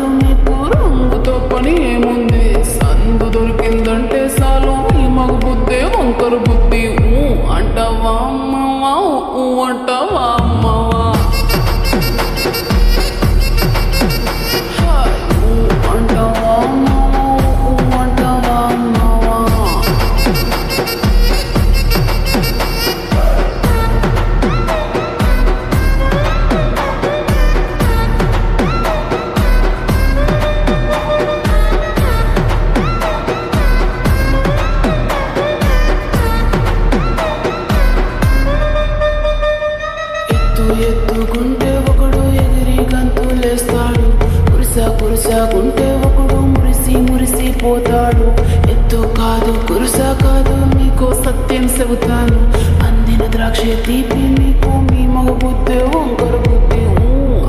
కాదు మీకు రంగుతో పని ఏముంది సందు దొరికిందంటే చాలు ఈ మగ బుద్ధి వంకరు బుద్ధి అంటావా అమ్మవా అంటావా అమ్మవా అంటావా అమ్మవా అంటావా అమ్మవా ఎత్తుకుంటే ఒకడు ఎగిరి గంతులేస్తాడు కురుసాకుంటే ఒకడు మురిసిపోతాడు ఎత్తు కాదు కురుస కాదు మీకు సత్యం చెబుతాను అందిన ద్రాక్ష తీపి మీకు మీ మగ బుద్ధి వంకర బుద్ధి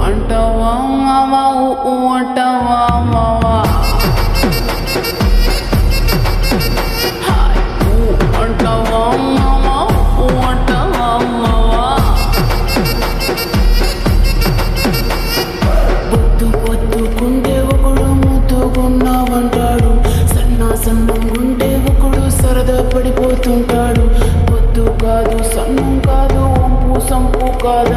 అంటావా మావా అంటావా మావా అంటావా మావా అంటావా మావా పొద్దుకుంటే ఒకడు ముద్దుగున్నావంటాడు సన్నంగుంటే ఒకడు సరదా పడిపోతుంటాడు పొద్దు కాదు సన్నం కాదు వంపు సంపు కాదు